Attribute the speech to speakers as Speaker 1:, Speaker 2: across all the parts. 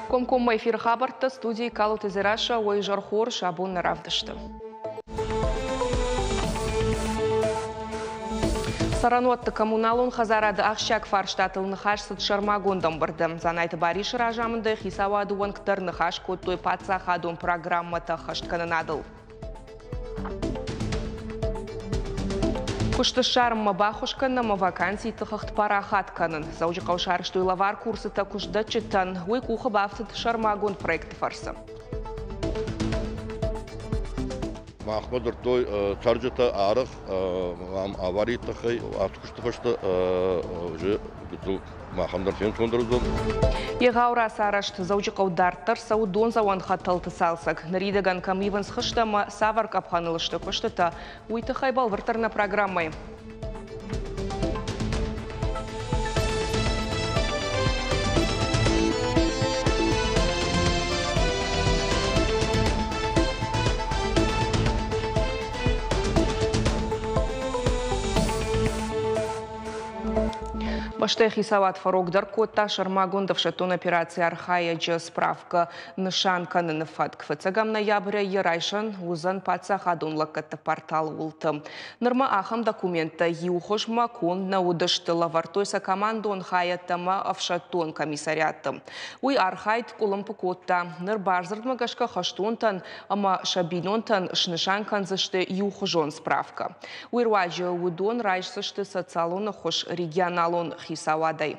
Speaker 1: Комком эфир хабарта студии Калут Изираша Уайжархор Шабун Равдышты. Сарануатты коммуналун хазарады Ахшак фарштатыл нахаш сыт шармагондам барды. Занайты бариш ражамынды хисаваду ванктар нахаш коттой паца хадун программата хаштканынадыл. Кушты шарма бахушканна вакансий тахахт парахатканын. Заужи каушар, что и лавар курсы так уж дачитан. Уй куха бафтит шармагон проект фарса.
Speaker 2: Махмуд той чарджета арах аварий тахай аткуштахашта уже Махамдар фен сондырдым.
Speaker 1: Егаура сарашт заужи каудартар саудон заван хатталты салсак. Наридаган камиван схыштама савар капханылышты куштыта. Уй тахай балвартарна программой. Баштехи сават фарогдар кота шармагондов шатон операции архая джа справка нышанка на нефат кфцагам ноября ерайшан узан паца хадун лаката портал ултым. Норма ахам документа юхош макон на удашты лавартойса командон хаятама авшатон комиссариатым. Уй архайт кулымпы кота нырбарзырд магашка хаштонтан ама шабинонтан шнышанкан зашты юхожон справка. Уй руаджа удон райшсашты социалона хош регионалон Хисавадай.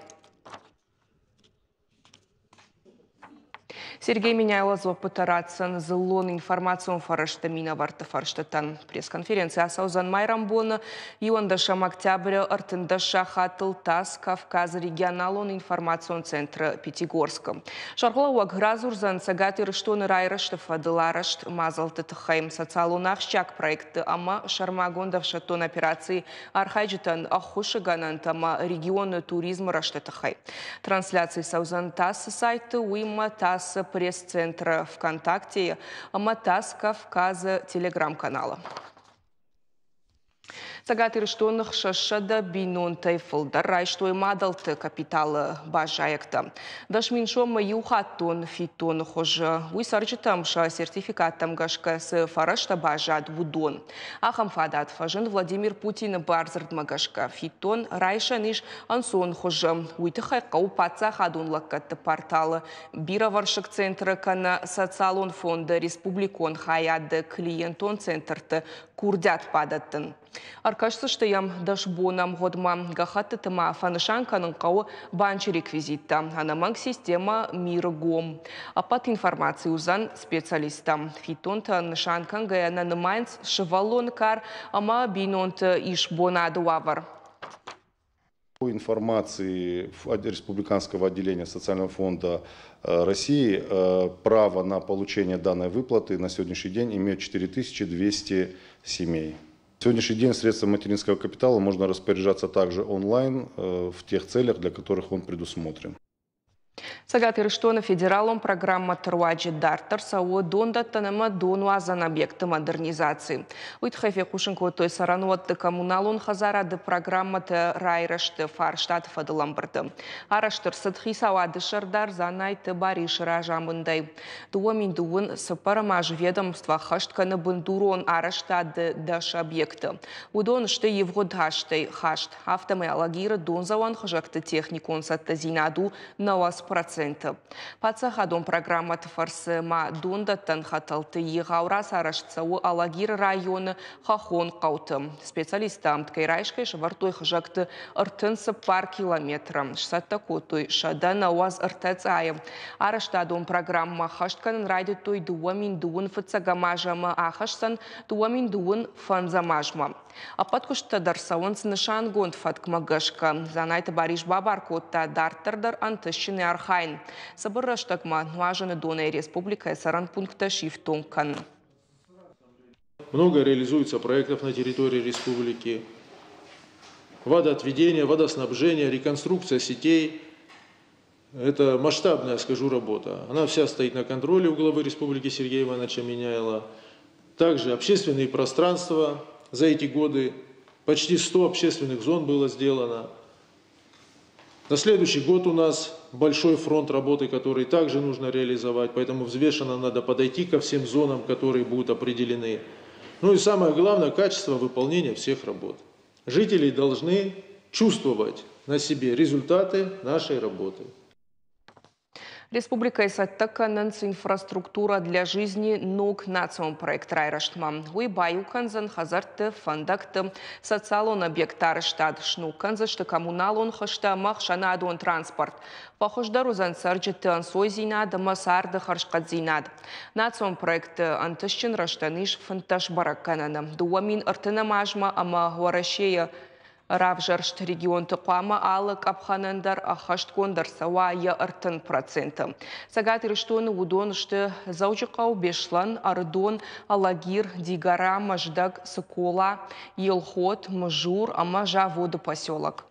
Speaker 1: Сергей Меняйлазов пытараться зелон информацию фарашта мина варта фарштатан. Пресс-конференция Асаузан Майрамбона и он дашам октября артындаша хатыл ТАСС Кавказ регионалон информацион центра Пятигорска. Шархла уаггразурзан сагаты рыштоны райрашты фадыларашт мазалты тхайм социалунах щак проекты ама шармагондов шатон операции архайджитан ахушиганан тама регионы туризма рашты тхай. Трансляции Саузан ТАСС сайты уима ТАСС пресс-центра ВКонтакте, ТАСС Кавказа телеграм-канала. Сагаты рыштонных шашада бинон тайфылдар райштой мадалты капиталы бажаекта. Дашминшом юхаттон фитон хожа уйсарчитам ша сертификаттам гашка с фарашта бажад вудон. Ахам фадат фажен Владимир Путин барзард магашка фитон райша ниш ансон хожа уйтыхай каупаца хадун лаккатты порталы бираваршик центра кана социалон фонда республикон хаяды клиентон центрты курдят падаттын. Аркашсы штаям дашбонам годма гахатты тыма фанышанканын кау банчы реквизитта. Анаманг система миргом. Апат информации узан специалистам. Фитонта нышанкан гаяна нымайнц шевалон кар, ама бинонта ишбонады вавар.
Speaker 3: По информации Республиканского отделения Социального фонда России, право на получение данной выплаты на сегодняшний день имеют 4200 семей. На сегодняшний день средства материнского капитала можно распоряжаться также онлайн в тех целях, для которых он предусмотрен.
Speaker 1: Сагаты рыштона федералом программа Труаджи Дартер сау донда танама дону азан объекты модернизации. Уитхайфе кушенко той сарануатты коммуналон хазарады программаты райрашты фарштат фадыламбырды. Араштыр сыдхи сауады шардар занайты бариш ражамындай. Дуамин дуын сыпарамаж ведомства хаштканы бындурон араштады даш объекты. Удон шты евгод хашты хашт. Автомеологиры донзаван хажакты техникон сатты зинаду на вас процентов. Пацахадон программа тфарсы ма дундаттан хаталты егаура сарашцау алагир районы хахон кауты. Специалистам ткайрайшкай швартой хажакты артынсы пар километра. Шсатта котой шада науаз артацаем. Араштадон программа хаштканын райды той дуамин дуын фыцагамажама ахашсан дуамин дуын фанзамажма. Апаткушта дарсауын сынышан гонд фаткмагашка. Занайты бариш бабар котта дартырдар антышчыны архайн. Соборраштагма нуажаны доной республика саран пункта шифтонкан.
Speaker 4: Много реализуется проектов на территории республики. Водоотведение, водоснабжение, реконструкция сетей. Это масштабная, скажу, работа. Она вся стоит на контроле у главы республики Сергея Ивановича Меняйла. Также общественные пространства. За эти годы почти 100 общественных зон было сделано. На следующий год у нас большой фронт работы, который также нужно реализовать, поэтому взвешенно надо подойти ко всем зонам, которые будут определены. Ну и самое главное, качество выполнения всех работ. Жители должны чувствовать на себе результаты нашей работы.
Speaker 1: Республика Исаттакананс инфраструктура для жизни ног национ проект райраштма. Уйбаю канзан хазарты фандакты социалон объектар штат шнуканза что коммуналон хашта махшанадон транспорт. Похождару зансарджеты ансойзинад масарды харшкадзинад. Национ проект антышчин раштаниш фанташ баракканана. Дуамин артынамажма ама варашея Равжаршт регион тықуама алық апханандар ахашт кондар сауая артын проценты. Сагат ириштоны удонышты заучықау бешлан ардон алагир дигара маждаг сыкола елхот мажур амажа воды поселок.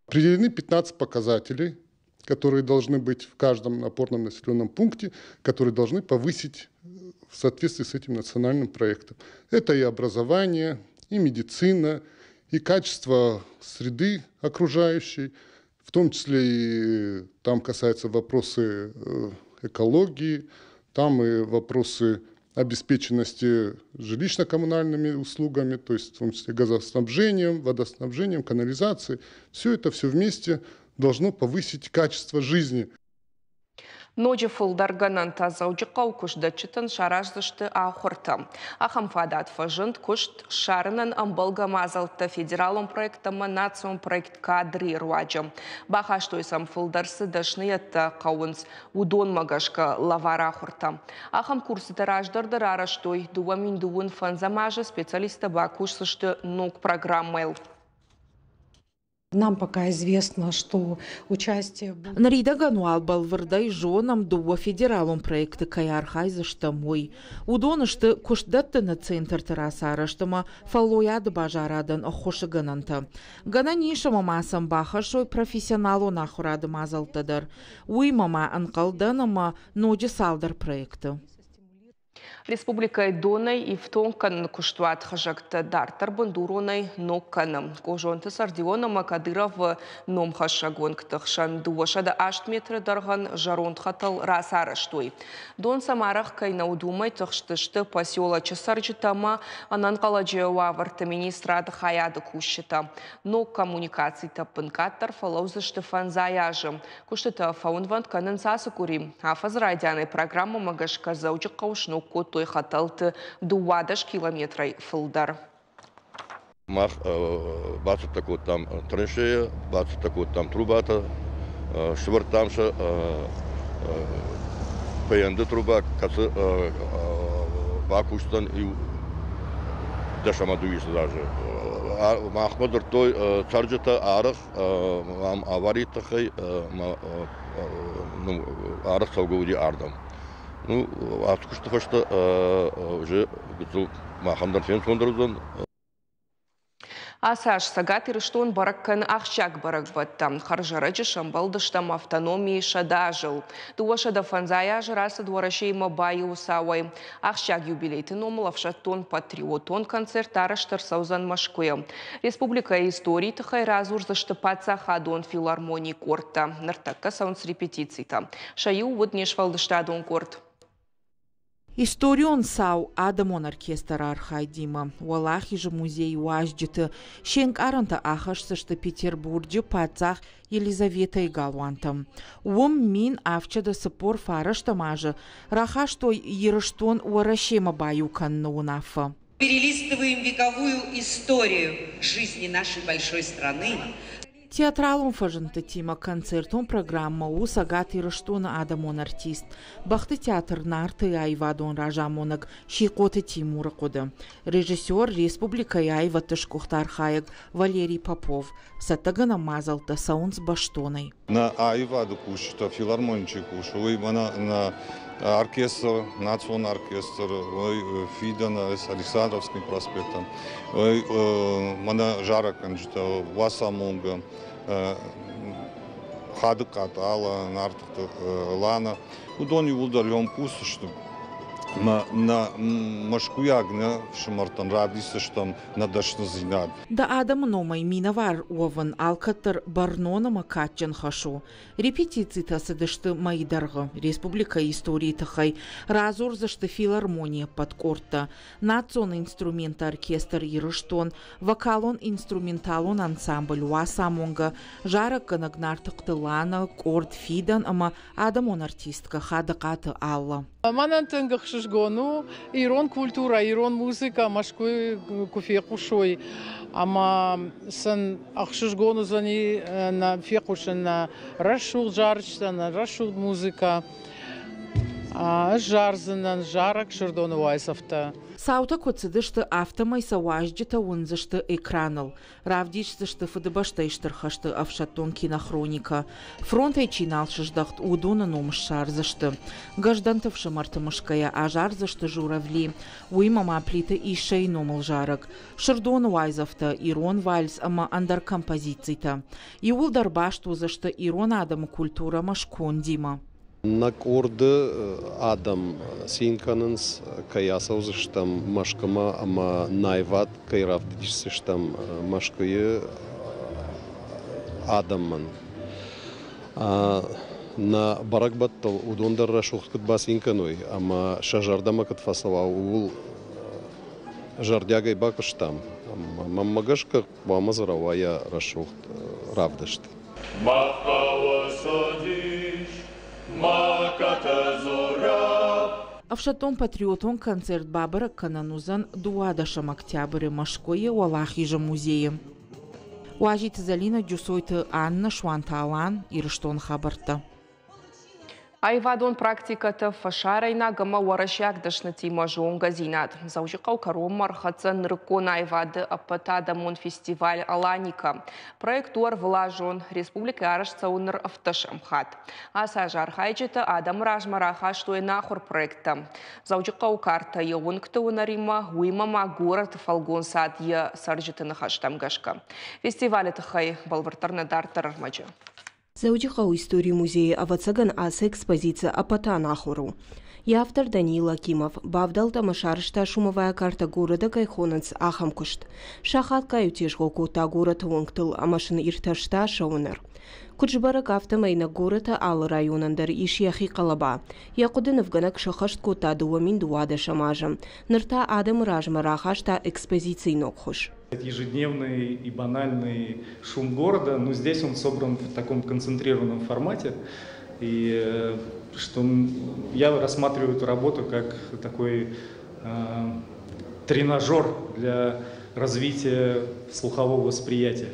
Speaker 5: Определены 15 показателей, которые должны быть в каждом опорном населенном пункте, которые должны повысить в соответствии с этим национальным проектом. Это и образование, и медицина, и качество среды окружающей, в том числе и там касаются вопросы экологии, там и вопросы обеспеченности жилищно-коммунальными услугами, то есть в том числе газоснабжением, водоснабжением, канализацией. Все вместе должно повысить качество жизни.
Speaker 1: Ноджи фулдарганан тазаучықау күшдачытын шараждышты ахырты. Ахамфадат фажынт күшт шарынан амбалга мазалты федералом проектама национ проект кадри руаджы. Бахаштойсам фулдарсы дашныятты қауынс удон магашка лавара ахырты. Ахам курсы тараждарды рараштой дуамин дуын фанзамажы специалисты бакушсышты ног программайл.
Speaker 6: Нам пока известно, что участие...
Speaker 7: Нарида гануал балвардай жонам дуа федералом проекты каярхайза штамой. Удонышты куштдатты на центр террасара штама фаллояды бажарадан охоши гананта. Гананишама масам бахашой профессионалу нахурады мазалтадар. Уймама анкалданама ноджи салдар проекты.
Speaker 1: Республика Донай и в тонкан куштуат хажакта дартар бандуронай нокканым. Кожонты сардионама Кадыров ном хашагонктых шандуашада 8 метры дарган жаронт хатал расарыштой. Дон самарах кайнаудумай тахштышты поселачы сарджитама анан каладжеуа варта министрады хаяды кушчита. Но коммуникаций тапынкаттар фалаузышты фанзаяжы. Куштыта фаунвант канансасы курим. Афаз радианой программа магашка заучық қаушнук кот той хаталты 20 километрай фылдар.
Speaker 2: Мах бацып такой там траншея, бацып такой там трубата, швыртамша паянды труба, касы бакуштан и дашамадуиш даже. Махмадыр той царджата арых аваритахай арых саугауди ардам. Ну, откуда что уже махамдар фен фондерзон.
Speaker 1: Асаш сагат ириштон бараккан ахшак баракбаттам. Харжараджи шамбалдыштам автономии шадажил. Дуашада фанзаяжы расы дворашейма байы усауай. Ахшак юбилейты номыл авшаттон патриотон концерт араштар саузан машкуя. Республика истории тахай разурзашты паца хадон филармонии корта. Нартакка саунс репетицийта. Шаю воднеш валдыштадон корт.
Speaker 7: Историон сау Адамон оркестр архайдима. Уалахи же музей уажджиты. Шенк аранта ахашсышты Петербурге пацах Елизавета и Галуантам. Уом мин авчада сапор фараштамажа. Рахаштой ерыштон уарашема баюкан наунафа.
Speaker 8: Перелистываем вековую историю жизни нашей большой страны.
Speaker 7: Театралом фажынты тима концертон программа у сагат ирыштона Адамон артист. Бахты театр нарты айвадон ражамонаг шикоты Тимура коды. Режиссер Республика Айва Тышкухтар Хаяг Валерий Попов. Сатагана мазалта саунс баштоной.
Speaker 9: На айваду кушта филармончик кушуй, на оркестр, национальный оркестр, Фидана с Александровским проспектом, мана жараканжта, Васамунга, Хадыкатала, Нартык Лана. Удони ударем кусты, на машкуягна шмартан радиса штам надашна зинад.
Speaker 7: Да адам номай минавар ован алкатыр барнона макатчан хашу. Репетиции тасыдышты майдарга. Республика истории тахай. Разор зашты филармония подкорта. Национальный инструмент оркестр ирыштон. Вокалон инструменталон ансамбль уасамонга. Жарак канагнартыктылана корд фидан ама адамон артистка хадакаты алла.
Speaker 10: Манантын гыхшышгону, ирон культура, ирон музыка, машкой куфе кушой. Ама сын ахшышгону зани на фекушен на рашул жарчта, на рашул музыка. Жарзынан жарак шырдону вайсовта.
Speaker 7: Саута коцедышты автомай сауажджета унзышты экранал. Равдичзышты фыдыбаштайштырхашты авшаттон кинохроника. Фронтай чиналшыждахт удона номшарзышты. Гаждантовшы мартымышкая ажарзышты журавли. Уймама плиты ишей номыл жарак. Шырдон вайзовта ирон вальс ама андар композицийта. И улдарбаштузышты ирон адамы культура машкон дима.
Speaker 11: Накорды адам синканынс каясаузыштам машкама ама найват кайравдичсыштам машкайы адамман. На баракбаттал удондарра шухткат басинканой, ама шажардама катфасава ул жардягай бакыштам. Маммагашка бамазаравая рашухт равдышт.
Speaker 7: Авшатон патриотон концерт бабара кананузан дуадашам октябрь машкое уалахижа музее. Уажит залина дюсойты Анна Шванталан ирыштон хабарта.
Speaker 1: Айвадон практиката фашарайна гама уарашяк дашнати мажон газинат. Заужикау каром мархацан рыкон айвады апатадамон фестиваль Аланика. Проектуар влажон республика арашца унр автошамхат. Аса жархайчета адам ражмараха что и нахур проекта. Заужикау карта еункта унарима уимама город фалгонсад я саржита нахаштам гашка. Фестиваль тахай балвартарна дартар маджа.
Speaker 12: Заудихау историю музея авацаган аса экспозиция апата нахуру. Я автор Даниил Акимов. Бавдал тамашарышта шумовая карта города кайхонанц ахамкушт. Шахат каютежго кота город вонктыл, амашын ирташта шаунер. Куджбарак автомайна города ал районандар ишьяхи қалаба. Якудынов ганак шахашт кота дуамин дуада шамажам. Нырта адам ражмарахашта экспозиции нокхуш.
Speaker 13: Ежедневный и банальный шум города, но здесь он собран в таком концентрированном формате, и что я рассматриваю эту работу как такой тренажер для развития слухового восприятия.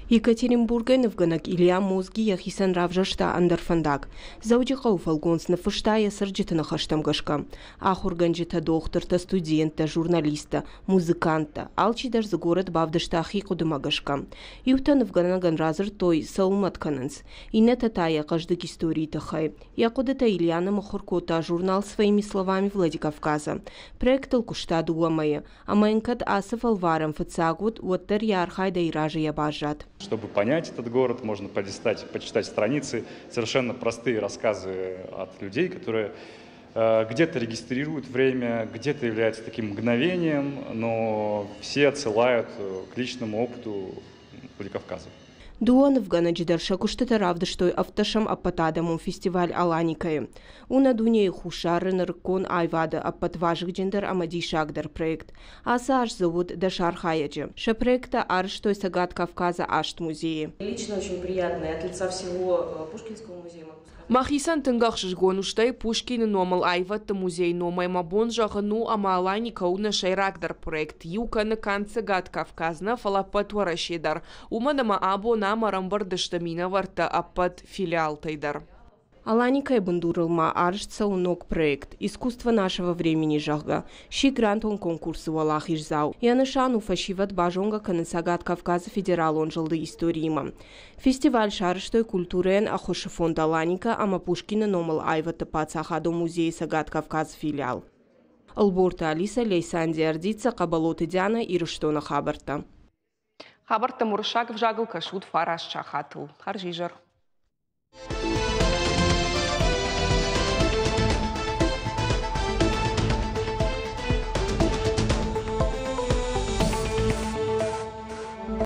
Speaker 12: Екатеринбурген в ганак Илья мозги яхисан равжашта андерфандак. Заудихау фалгонс на фыштая сарджита на хаштам гашка. Ахурганджита докторта, студента, журналиста, музыканта. Алчидар за город бавдашта ахикудыма гашка. Иутан в ганаган разыр той сауматкананс. И не татая каждый истории тахай. Якудата Ильяна махуркота журнал своими словами Владикавказа. Проект алкушта дуамая. Амаенкат асаф алварам фацагут уаттар ярхай да иража ябажат.
Speaker 14: Чтобы понять этот город, можно почитать страницы, совершенно простые рассказы от людей, которые где-то регистрируют время, где-то являются таким мгновением, но все отсылают к личному опыту Владикавказа.
Speaker 12: Дуан в Ганаджидар шакуштата равдаштой автошам апатадамон фестиваль Аланикай. Уна дуне хушары наркон айвада апатважик джендер амади шагдар проект. Аса аж зовут Дашар Хаяджи. Ша проекта арштой сагат Кавказа ашт музеи.
Speaker 15: Лично очень приятно от лица всего Пушкинского музея.
Speaker 1: Махисан тынгахшыш гонуштай Пушкин номал айват музей номай мабон жағыну амалани кауна шайрагдар проект. Юка на канце гад Кавказна фалапат варашедар. Умадама або намарам бардыштамина варта апат филиал тайдар.
Speaker 12: Аланикай бандурылма аршца унок проект «Искусство нашего времени жага». Ши грантон конкурсы валах ижзау. Янышану фашиват бажонга канасагат Кавказа федерал он жылды историма. Фестиваль шарыштой культурен ахоши фонд Аланика ама Пушкина номал айвата пацахадо музей сагат Кавказ филиал. Алборта Алиса Лейсан Диардица Кабалоты Диана и Руштона Хабарта.
Speaker 1: Хабарта Муршак в жагл кашут фараш чахатл. Харжижар.